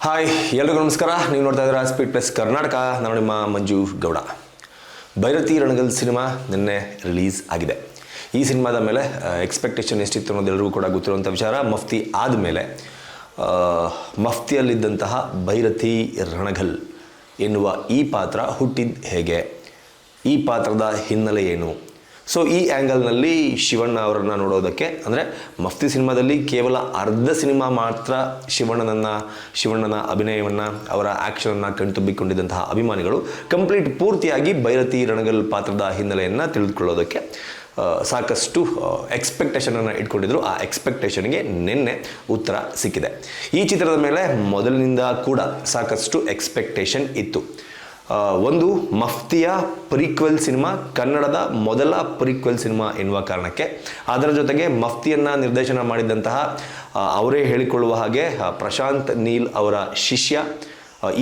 Hi ಎಲ್ರಿಗೂ ನಮಸ್ಕಾರ. ನೀವು ನೋಡ್ತಾ ಇದ್ದೀರಾ ಸ್ಪೀಡ್ ಪ್ಲಸ್ ಕರ್ನಾಟಕ. ನಾನು ನಿಮ್ಮ ಮಂಜು ಗೌಡ. ಭೈರತಿ ರಣಗಲ್ ಸಿನಿಮಾ ನಿನ್ನೆ ರಿಲೀಸ್ ಆಗಿದೆ. ಈ ಸಿನಿಮಾದ ಮೇಲೆ ಎಕ್ಸ್ಪೆಕ್ಟೇಷನ್ ಎಷ್ಟಿತ್ತು ಅನ್ನೋದು ಎಲ್ಲರಿಗೂ ಕೂಡ ಗೊತ್ತಿರುವಂಥ ವಿಚಾರ. ಮಫ್ತಿ ಆದಮೇಲೆ ಮಫ್ತಿಯಲ್ಲಿದ್ದಂತಹ ಭೈರತಿ ರಣಗಲ್ ಎನ್ನುವ ಈ ಪಾತ್ರ ಹುಟ್ಟಿದ್ದು ಹೇಗೆ, ಈ ಪಾತ್ರದ ಹಿನ್ನೆಲೆ ಏನು, ಸೊ ಈ ಆ್ಯಂಗಲ್ನಲ್ಲಿ ಶಿವಣ್ಣ ಅವರನ್ನು ನೋಡೋದಕ್ಕೆ, ಅಂದರೆ ಮಫ್ತಿ ಸಿನಿಮಾದಲ್ಲಿ ಕೇವಲ ಅರ್ಧ ಸಿನಿಮಾ ಮಾತ್ರ ಶಿವಣ್ಣನ ಅಭಿನಯವನ್ನು, ಅವರ ಆ್ಯಕ್ಷನನ್ನು ಕಣ್ತುಂಬಿಕೊಂಡಿದ್ದಂತಹ ಅಭಿಮಾನಿಗಳು ಕಂಪ್ಲೀಟ್ ಪೂರ್ತಿಯಾಗಿ ಭೈರತಿ ರಣಗಲ್ ಪಾತ್ರದ ಹಿನ್ನೆಲೆಯನ್ನು ತಿಳಿದುಕೊಳ್ಳೋದಕ್ಕೆ ಸಾಕಷ್ಟು ಎಕ್ಸ್ಪೆಕ್ಟೇಷನನ್ನು ಇಟ್ಕೊಂಡಿದ್ರು. ಆ ಎಕ್ಸ್ಪೆಕ್ಟೇಷನ್ಗೆ ನಿನ್ನೆ ಉತ್ತರ ಸಿಕ್ಕಿದೆ. ಈ ಚಿತ್ರದ ಮೇಲೆ ಮೊದಲಿನಿಂದ ಕೂಡ ಸಾಕಷ್ಟು ಎಕ್ಸ್ಪೆಕ್ಟೇಷನ್ ಇತ್ತು. ಒಂದು ಮಫ್ತಿಯ ಪ್ರೀಕ್ವೆಲ್ ಸಿನಿಮಾ, ಕನ್ನಡದ ಮೊದಲ ಪ್ರೀಕ್ವೆಲ್ ಸಿನಿಮಾ ಎನ್ನುವ ಕಾರಣಕ್ಕೆ, ಅದರ ಜೊತೆಗೆ ಮಫ್ತಿಯನ್ನು ನಿರ್ದೇಶನ ಮಾಡಿದಂತಹ ಅವರೇ ಹೇಳಿಕೊಳ್ಳುವ ಹಾಗೆ ಪ್ರಶಾಂತ್ ನೀಲ್ ಅವರ ಶಿಷ್ಯ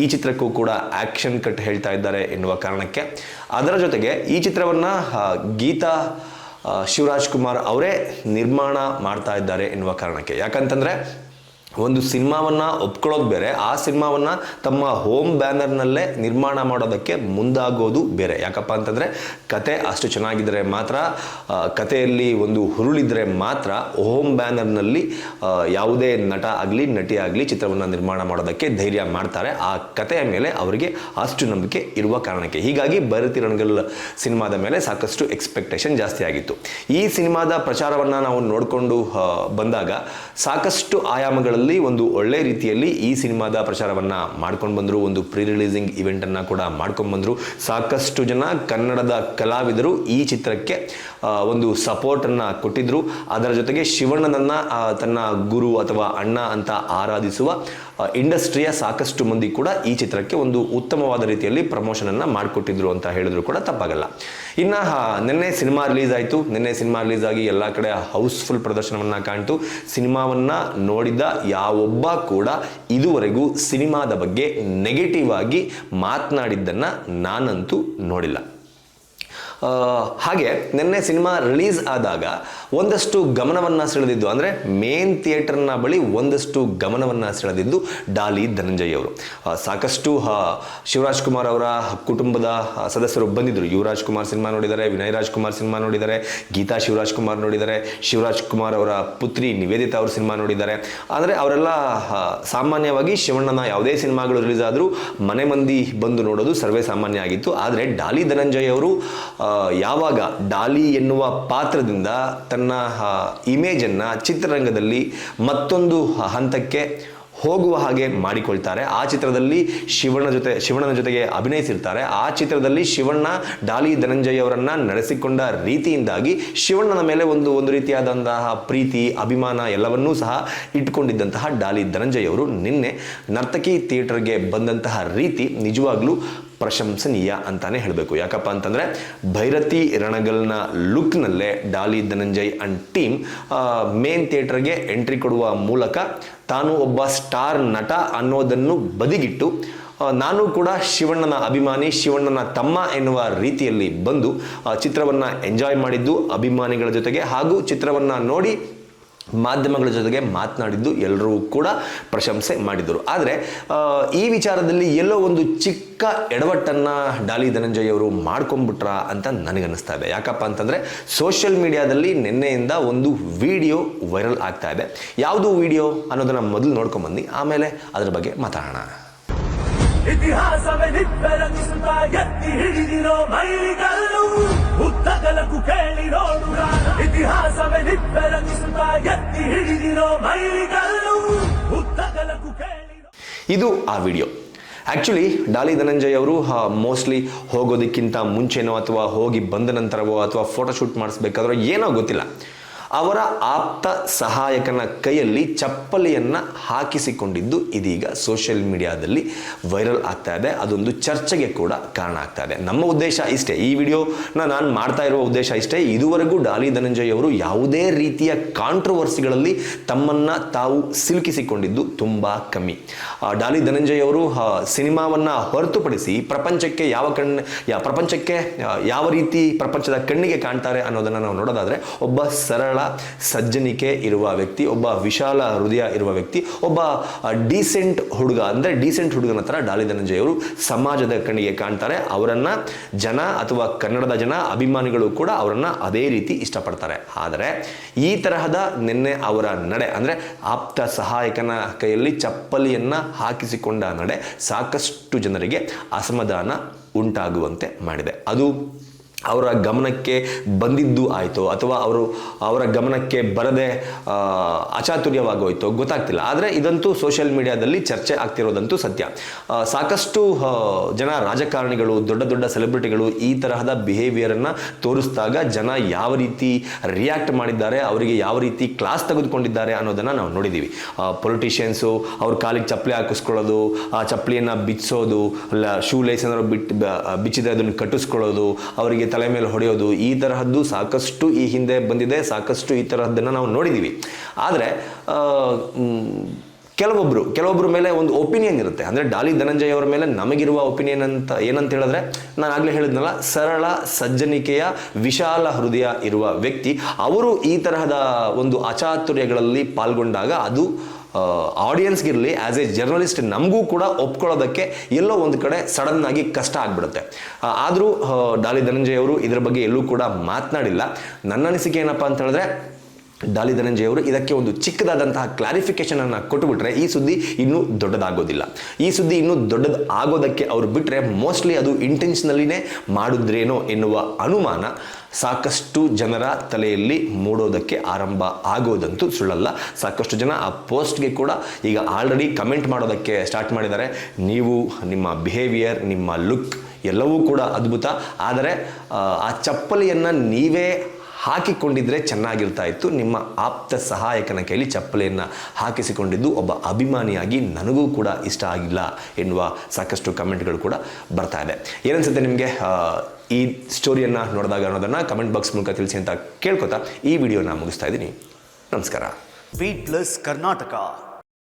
ಈ ಚಿತ್ರಕ್ಕೂ ಕೂಡ ಆ್ಯಕ್ಷನ್ ಕಟ್ ಹೇಳ್ತಾ ಇದ್ದಾರೆ ಎನ್ನುವ ಕಾರಣಕ್ಕೆ, ಅದರ ಜೊತೆಗೆ ಈ ಚಿತ್ರವನ್ನು ಗೀತಾ ಶಿವರಾಜ್ ಕುಮಾರ್ ಅವರೇ ನಿರ್ಮಾಣ ಮಾಡ್ತಾ ಇದ್ದಾರೆ ಎನ್ನುವ ಕಾರಣಕ್ಕೆ. ಯಾಕಂತಂದರೆ ಒಂದು ಸಿನಿಮಾವನ್ನು ಒಪ್ಕೊಳ್ಳೋದು ಬೇರೆ, ಆ ಸಿನಿಮಾವನ್ನು ತಮ್ಮ ಹೋಮ್ ಬ್ಯಾನರ್ನಲ್ಲೇ ನಿರ್ಮಾಣ ಮಾಡೋದಕ್ಕೆ ಮುಂದಾಗೋದು ಬೇರೆ. ಯಾಕಪ್ಪ ಅಂತಂದರೆ ಕತೆ ಅಷ್ಟು ಚೆನ್ನಾಗಿದ್ದರೆ ಮಾತ್ರ, ಕತೆಯಲ್ಲಿ ಒಂದು ಹುರುಳಿದ್ರೆ ಮಾತ್ರ ಹೋಮ್ ಬ್ಯಾನರ್ನಲ್ಲಿ ಯಾವುದೇ ನಟ ಆಗಲಿ ನಟಿ ಆಗಲಿ ಚಿತ್ರವನ್ನು ನಿರ್ಮಾಣ ಮಾಡೋದಕ್ಕೆ ಧೈರ್ಯ ಮಾಡ್ತಾರೆ. ಆ ಕತೆಯ ಮೇಲೆ ಅವರಿಗೆ ಅಷ್ಟು ನಂಬಿಕೆ ಇರುವ ಕಾರಣಕ್ಕೆ. ಹೀಗಾಗಿ ಭೈರತಿ ರಣಗಲ್ ಸಿನಿಮಾದ ಮೇಲೆ ಸಾಕಷ್ಟು ಎಕ್ಸ್ಪೆಕ್ಟೇಷನ್ ಜಾಸ್ತಿ ಆಗಿತ್ತು. ಈ ಸಿನಿಮಾದ ಪ್ರಚಾರವನ್ನು ನಾವು ನೋಡಿಕೊಂಡು ಬಂದಾಗ ಸಾಕಷ್ಟು ಆಯಾಮಗಳಲ್ಲಿ ಒಂದು ಒಳ್ಳೆ ರೀತಿಯಲ್ಲಿ ಈ ಸಿನಿಮಾದ ಪ್ರಚಾರವನ್ನು ಮಾಡ್ಕೊಂಡು ಬಂದರು. ಒಂದು ಪ್ರೀ ರಿಲೀಸಿಂಗ್ ಇವೆಂಟನ್ನು ಕೂಡ ಮಾಡ್ಕೊಂಡು ಬಂದರು. ಸಾಕಷ್ಟು ಜನ ಕನ್ನಡದ ಕಲಾವಿದರು ಈ ಚಿತ್ರಕ್ಕೆ ಒಂದು ಸಪೋರ್ಟನ್ನು ಕೊಟ್ಟಿದ್ದರು. ಅದರ ಜೊತೆಗೆ ಶಿವಣ್ಣನನ್ನು ತನ್ನ ಗುರು ಅಥವಾ ಅಣ್ಣ ಅಂತ ಆರಾಧಿಸುವ ಇಂಡಸ್ಟ್ರಿಯ ಸಾಕಷ್ಟು ಮಂದಿ ಕೂಡ ಈ ಚಿತ್ರಕ್ಕೆ ಒಂದು ಉತ್ತಮವಾದ ರೀತಿಯಲ್ಲಿ ಪ್ರಮೋಷನನ್ನು ಮಾಡಿಕೊಟ್ಟಿದ್ರು ಅಂತ ಹೇಳಿದ್ರು ಕೂಡ ತಪ್ಪಾಗಲ್ಲ. ಇನ್ನು ನಿನ್ನೆ ಸಿನಿಮಾ ರಿಲೀಸ್ ಆಯಿತು. ನಿನ್ನೆ ಸಿನಿಮಾ ರಿಲೀಸ್ ಆಗಿ ಎಲ್ಲ ಕಡೆ ಹೌಸ್ಫುಲ್ ಪ್ರದರ್ಶನವನ್ನು ಕಾಣ್ತು. ಸಿನಿಮಾವನ್ನು ನೋಡಿದ ಯಾವೊಬ್ಬ ಕೂಡ ಇದುವರೆಗೂ ಸಿನಿಮಾದ ಬಗ್ಗೆ ನೆಗೆಟಿವ್ ಆಗಿ ಮಾತನಾಡಿದ್ದನ್ನು ನಾನಂತೂ ನೋಡಿಲ್ಲ. ಹಾಗೆ ನಿನ್ನೆ ಸಿನಿಮಾ ರಿಲೀಸ್ ಆದಾಗ ಒಂದಷ್ಟು ಗಮನವನ್ನು ಸೆಳೆದಿದ್ದು, ಅಂದರೆ ಮೇನ್ ಥಿಯೇಟರ್ನ ಬಳಿ ಒಂದಷ್ಟು ಗಮನವನ್ನು ಸೆಳೆದಿದ್ದು ಡಾಲಿ ಧನಂಜಯ್ ಅವರು. ಸಾಕಷ್ಟು ಶಿವರಾಜ್ ಕುಮಾರ್ ಅವರ ಕುಟುಂಬದ ಸದಸ್ಯರು ಬಂದಿದ್ದರು. ಯುವರಾಜ್ ಕುಮಾರ್ ಸಿನಿಮಾ ನೋಡಿದ್ದಾರೆ, ವಿನಯ್ ರಾಜ್ ಕುಮಾರ್ ಸಿನಿಮಾ ನೋಡಿದ್ದಾರೆ, ಗೀತಾ ಶಿವರಾಜ್ ಕುಮಾರ್ ನೋಡಿದ್ದಾರೆ, ಶಿವರಾಜ್ ಕುಮಾರ್ ಅವರ ಪುತ್ರಿ ನಿವೇದಿತಾ ಅವರು ಸಿನಿಮಾ ನೋಡಿದ್ದಾರೆ. ಆದರೆ ಅವರೆಲ್ಲ ಸಾಮಾನ್ಯವಾಗಿ ಶಿವಣ್ಣನ ಯಾವುದೇ ಸಿನಿಮಾಗಳು ರಿಲೀಸ್ ಆದರೂ ಮನೆ ಮಂದಿ ಬಂದು ನೋಡೋದು ಸರ್ವೇ ಸಾಮಾನ್ಯ ಆಗಿತ್ತು. ಆದರೆ ಡಾಲಿ ಧನಂಜಯ್ ಅವರು ಯಾವಾಗ ಡಾಲಿ ಎನ್ನುವ ಪಾತ್ರದಿಂದ ತನ್ನ ಇಮೇಜನ್ನು ಚಿತ್ರರಂಗದಲ್ಲಿ ಮತ್ತೊಂದು ಹಂತಕ್ಕೆ ಹೋಗುವ ಹಾಗೆ ಮಾಡಿಕೊಳ್ತಾರೆ, ಆ ಚಿತ್ರದಲ್ಲಿ ಶಿವಣ್ಣನ ಜೊತೆಗೆ ಅಭಿನಯಿಸಿರ್ತಾರೆ. ಆ ಚಿತ್ರದಲ್ಲಿ ಶಿವಣ್ಣ ಡಾಲಿ ಧನಂಜಯ್ ಅವರನ್ನು ನಡೆಸಿಕೊಂಡ ರೀತಿಯಿಂದಾಗಿ ಶಿವಣ್ಣನ ಮೇಲೆ ಒಂದು ರೀತಿಯಾದಂತಹ ಪ್ರೀತಿ, ಅಭಿಮಾನ ಎಲ್ಲವನ್ನೂ ಸಹ ಇಟ್ಕೊಂಡಿದ್ದಂತಹ ಡಾಲಿ ಧನಂಜಯ್ ಅವರು ನಿನ್ನೆ ನರ್ತಕಿ ಥಿಯೇಟರ್ಗೆ ಬಂದಂತಹ ರೀತಿ ನಿಜವಾಗ್ಲೂ ಪ್ರಶಂಸನೀಯ ಅಂತಾನೆ ಹೇಳಬೇಕು. ಯಾಕಪ್ಪ ಅಂತಂದರೆ ಭೈರತಿ ರಣಗಲ್ನ ಲುಕ್ನಲ್ಲೇ Dolly Dhananjay and team main ಥಿಯೇಟರ್ಗೆ ಎಂಟ್ರಿ ಕೊಡುವ ಮೂಲಕ ತಾನು ಒಬ್ಬ ಸ್ಟಾರ್ ನಟ ಅನ್ನೋದನ್ನು ಬದಿಗಿಟ್ಟು ನಾನು ಕೂಡ ಶಿವಣ್ಣನ ಅಭಿಮಾನಿ, ಶಿವಣ್ಣನ ತಮ್ಮ ಎನ್ನುವ ರೀತಿಯಲ್ಲಿ ಬಂದು ಚಿತ್ರವನ್ನು ಎಂಜಾಯ್ ಮಾಡಿದ್ದು ಅಭಿಮಾನಿಗಳ ಜೊತೆಗೆ, ಹಾಗೂ ಚಿತ್ರವನ್ನು ನೋಡಿ ಮಾಧ್ಯಮಗಳ ಜೊತೆಗೆ ಮಾತನಾಡಿದ್ದು ಎಲ್ಲರೂ ಕೂಡ ಪ್ರಶಂಸೆ ಮಾಡಿದರು. ಆದರೆ ಈ ವಿಚಾರದಲ್ಲಿ ಎಲ್ಲೋ ಒಂದು ಚಿಕ್ಕ ಎಡವಟ್ಟನ್ನು ಡಾಲಿ ಧನಂಜಯ್ ಅವರು ಮಾಡ್ಕೊಂಡ್ಬಿಟ್ರ ಅಂತ ನನಗನ್ನಿಸ್ತಾ ಇದೆ. ಯಾಕಪ್ಪ ಅಂತಂದರೆ ಸೋಷಿಯಲ್ ಮೀಡಿಯಾದಲ್ಲಿ ನಿನ್ನೆಯಿಂದ ಒಂದು ವಿಡಿಯೋ ವೈರಲ್ ಆಗ್ತಾ ಇದೆ. ಯಾವುದು ವಿಡಿಯೋ ಅನ್ನೋದನ್ನು ಮೊದಲು ನೋಡ್ಕೊಂಬಂದು ಆಮೇಲೆ ಅದರ ಬಗ್ಗೆ ಮಾತಾಡೋಣ. ಇತಿಹಾಸವೇ ನಿಬ್ಬೆರಗಿಸುತ್ತಾ ಎತ್ತಿ ಹಿಡಿದಿರೋ ಮೈಲಿಗಲ್ಲು ಉದ್ದಗಲಕ್ಕೂ ಕೇಳಿ ನೋಡುವ. ಇತಿಹಾಸವೇ ನಿಬ್ಬೆರಗಿಸುತ್ತಾ ಎತ್ತಿ ಹಿಡಿದಿರೋ ಮೈಲಿಗಲ್ಲು ಉದ್ದಗಲಕ್ಕೂ ಕೇಳಿ. ಇದು ಆ ವಿಡಿಯೋ. ಆ್ಯಕ್ಚುಲಿ ಡಾಲಿ ಧನಂಜಯ್ ಅವರು ಮೋಸ್ಟ್ಲಿ ಹೋಗೋದಕ್ಕಿಂತ ಮುಂಚೆನೋ ಅಥವಾ ಹೋಗಿ ಬಂದ ನಂತರವೋ ಅಥವಾ ಫೋಟೋಶೂಟ್ ಮಾಡಿಸ್ಬೇಕಾದ್ರೋ ಏನೋ ಗೊತ್ತಿಲ್ಲ, ಅವರ ಆಪ್ತ ಸಹಾಯಕನ ಕೈಯಲ್ಲಿ ಚಪ್ಪಲಿಯನ್ನು ಹಾಕಿಸಿಕೊಂಡಿದ್ದು ಇದೀಗ ಸೋಷಿಯಲ್ ಮೀಡಿಯಾದಲ್ಲಿ ವೈರಲ್ ಆಗ್ತಾ ಇದೆ. ಅದೊಂದು ಚರ್ಚೆಗೆ ಕೂಡ ಕಾರಣ ಆಗ್ತಾ ಇದೆ. ನಮ್ಮ ಉದ್ದೇಶ ಇಷ್ಟೇ, ಈ ವಿಡಿಯೋನ ನಾನು ಮಾಡ್ತಾ ಇರುವ ಉದ್ದೇಶ ಇಷ್ಟೇ. ಇದುವರೆಗೂ ಡಾಲಿ ಧನಂಜಯ್ ಅವರು ಯಾವುದೇ ರೀತಿಯ ಕಾಂಟ್ರವರ್ಸಿಗಳಲ್ಲಿ ತಮ್ಮನ್ನು ತಾವು ಸಿಲುಕಿಸಿಕೊಂಡಿದ್ದು ತುಂಬ ಕಮ್ಮಿ. ಡಾಲಿ ಧನಂಜಯ್ ಅವರು ಸಿನಿಮಾವನ್ನು ಹೊರತುಪಡಿಸಿ ಪ್ರಪಂಚಕ್ಕೆ ಯಾವ ರೀತಿ ಪ್ರಪಂಚದ ಕಣ್ಣಿಗೆ ಕಾಣ್ತಾರೆ ಅನ್ನೋದನ್ನು ನಾವು ನೋಡೋದಾದರೆ ಒಬ್ಬ ಸರಳ ಸಜ್ಜನಿಕೆ ಇರುವ ವ್ಯಕ್ತಿ, ಒಬ್ಬ ವಿಶಾಲ ಹೃದಯ ಇರುವ ವ್ಯಕ್ತಿ, ಒಬ್ಬ ಡೀಸೆಂಟ್ ಹುಡುಗ, ಅಂದರೆ ಡೀಸೆಂಟ್ ಹುಡುಗನ ಥರ ಡಾಲಿ ಧನಂಜಯ ಅವರು ಸಮಾಜದ ಕಣ್ಣಿಗೆ ಕಾಣ್ತಾರೆ. ಅವರನ್ನು ಜನ ಅಥವಾ ಕನ್ನಡದ ಜನ ಅಭಿಮಾನಿಗಳು ಕೂಡ ಅವರನ್ನು ಅದೇ ರೀತಿ ಇಷ್ಟಪಡ್ತಾರೆ. ಆದರೆ ಈ ತರಹದ ನಿನ್ನೆ ಅವರ ನಡೆ, ಅಂದರೆ ಆಪ್ತ ಸಹಾಯಕನ ಕೈಯಲ್ಲಿ ಚಪ್ಪಲಿಯನ್ನು ಹಾಕಿಸಿಕೊಂಡ ನಡೆ ಸಾಕಷ್ಟು ಜನರಿಗೆ ಅಸಮಾಧಾನ ಉಂಟಾಗುವಂತೆ ಮಾಡಿದೆ. ಅದು ಅವರ ಗಮನಕ್ಕೆ ಬಂದಿದ್ದು ಆಯಿತೋ ಅಥವಾ ಅವರ ಗಮನಕ್ಕೆ ಬರದೆ ಅಚಾತುರ್ಯವಾಗೋಯ್ತೋ ಗೊತ್ತಾಗ್ತಿಲ್ಲ. ಆದರೆ ಇದಂತೂ ಸೋಷಿಯಲ್ ಮೀಡಿಯಾದಲ್ಲಿ ಚರ್ಚೆ ಆಗ್ತಿರೋದಂತೂ ಸತ್ಯ. ಸಾಕಷ್ಟು ಜನ ರಾಜಕಾರಣಿಗಳು, ದೊಡ್ಡ ದೊಡ್ಡ ಸೆಲೆಬ್ರಿಟಿಗಳು ಈ ತರಹದ ಬಿಹೇವಿಯರನ್ನು ತೋರಿಸಿದಾಗ ಜನ ಯಾವ ರೀತಿ ರಿಯಾಕ್ಟ್ ಮಾಡಿದ್ದಾರೆ, ಅವರಿಗೆ ಯಾವ ರೀತಿ ಕ್ಲಾಸ್ ತೆಗೆದುಕೊಂಡಿದ್ದಾರೆ ಅನ್ನೋದನ್ನು ನಾವು ನೋಡಿದ್ದೀವಿ. ಪೊಲಿಟಿಷಿಯನ್ಸು ಅವ್ರ ಕಾಲಿಗೆ ಚಪ್ಪಲಿ ಹಾಕಿಸ್ಕೊಳ್ಳೋದು, ಆ ಚಪ್ಪಲಿಯನ್ನು ಬಿಚ್ಚಿಸೋದು, ಶೂ ಲೈಸ್ ಏನಾದ್ರು ಬಿಚ್ಚಿದ್ರೆ ಅದನ್ನು ಕಟ್ಟಿಸ್ಕೊಳ್ಳೋದು, ಅವರಿಗೆ ತಲೆ ಮೇಲೆ ಹೊಡೆಯೋದು, ಈ ತರಹದ್ದು ಸಾಕಷ್ಟು ಈ ಹಿಂದೆ ಬಂದಿದೆ. ಸಾಕಷ್ಟು ಈ ತರಹದ್ದನ್ನು ನಾವು ನೋಡಿದ್ದೀವಿ. ಆದರೆ ಕೆಲವೊಬ್ಬರ ಮೇಲೆ ಒಂದು ಒಪಿನಿಯನ್ ಇರುತ್ತೆ. ಅಂದರೆ ಡಾಲಿ ಧನಂಜಯ ಅವರ ಮೇಲೆ ನಮಗಿರುವ ಒಪಿನಿಯನ್ ಏನಂತ ಹೇಳಿದ್ರೆ, ನಾನು ಆಗಲೇ ಹೇಳಿದ್ನಲ್ಲ, ಸರಳ ಸಜ್ಜನಿಕೆಯ ವಿಶಾಲ ಹೃದಯ ಇರುವ ವ್ಯಕ್ತಿ. ಅವರು ಈ ತರಹದ ಒಂದು ಅಚಾತುರ್ಯಗಳಲ್ಲಿ ಪಾಲ್ಗೊಂಡಾಗ ಅದು ಆಡಿಯನ್ಸ್ಗಿರಲಿ, ಆ್ಯಸ್ ಎ ಜರ್ನಲಿಸ್ಟ್ ನಮಗೂ ಕೂಡ ಒಪ್ಕೊಳ್ಳೋದಕ್ಕೆ ಎಲ್ಲೋ ಒಂದು ಕಡೆ ಸಡನ್ ಆಗಿ ಕಷ್ಟ ಆಗಿಬಿಡುತ್ತೆ. ಆದರೂ ಡಾಲಿ ಧನಂಜಯ ಅವರು ಇದರ ಬಗ್ಗೆ ಎಲ್ಲೂ ಕೂಡ ಮಾತನಾಡಿಲ್ಲ. ನನ್ನ ಅನಿಸಿಕೆ ಏನಪ್ಪ ಅಂತ ಹೇಳಿದ್ರೆ, ಡಾಲಿ ಧನಂಜಯ ಅವರು ಇದಕ್ಕೆ ಒಂದು ಚಿಕ್ಕದಾದಂತಹ ಕ್ಲಾರಿಫಿಕೇಶನ್ ಅನ್ನು ಕೊಟ್ಟುಬಿಟ್ರೆ ಈ ಸುದ್ದಿ ಇನ್ನೂ ದೊಡ್ಡದಾಗೋದಿಲ್ಲ. ಈ ಸುದ್ದಿ ಇನ್ನೂ ದೊಡ್ಡದು ಆಗೋದಕ್ಕೆ ಅವರು ಬಿಟ್ಟರೆ ಮೋಸ್ಟ್ಲಿ ಅದು ಇಂಟೆನ್ಷನಲಿನೇ ಮಾಡಿದ್ರೇನೋ ಎನ್ನುವ ಅನುಮಾನ ಸಾಕಷ್ಟು ಜನರ ತಲೆಯಲ್ಲಿ ಮೂಡೋದಕ್ಕೆ ಆರಂಭ ಆಗೋದಂತೂ ಸುಳ್ಳಲ್ಲ. ಸಾಕಷ್ಟು ಜನ ಆ ಪೋಸ್ಟ್ಗೆ ಕೂಡ ಈಗ ಆಲ್ರೆಡಿ ಕಮೆಂಟ್ ಮಾಡೋದಕ್ಕೆ ಸ್ಟಾರ್ಟ್ ಮಾಡಿದ್ದಾರೆ. ನೀವು, ನಿಮ್ಮ ಬಿಹೇವಿಯರ್, ನಿಮ್ಮ ಲುಕ್ ಎಲ್ಲವೂ ಕೂಡ ಅದ್ಭುತ, ಆದರೆ ಆ ಚಪ್ಪಲಿಯನ್ನು ನೀವೇ ಹಾಕಿಕೊಂಡಿದ್ರೆ ಚೆನ್ನಾಗಿರ್ತಾ ಇತ್ತು. ನಿಮ್ಮ ಆಪ್ತ ಸಹಾಯಕನ ಕೈಲಿ ಚಪ್ಪಲಿಯನ್ನು ಹಾಕಿಸಿಕೊಂಡಿದ್ದು ಒಬ್ಬ ಅಭಿಮಾನಿಯಾಗಿ ನನಗೂ ಕೂಡ ಇಷ್ಟ ಆಗಿಲ್ಲ ಎನ್ನುವ ಸಾಕಷ್ಟು ಕಮೆಂಟ್ಗಳು ಕೂಡ ಬರ್ತಾ ಇದೆ. ಏನನ್ಸುತ್ತೆ ನಿಮಗೆ ಈ ಸ್ಟೋರಿಯನ್ನು ನೋಡಿದಾಗ ಅನ್ನೋದನ್ನು ಕಮೆಂಟ್ ಬಾಕ್ಸ್ ಮೂಲಕ ತಿಳಿಸಿ ಅಂತ ಕೇಳ್ಕೊತಾ ಈ ವಿಡಿಯೋನ ಮುಗಿಸ್ತಾ ಇದ್ದೀನಿ. ನಮಸ್ಕಾರ. Beat plus Karnataka.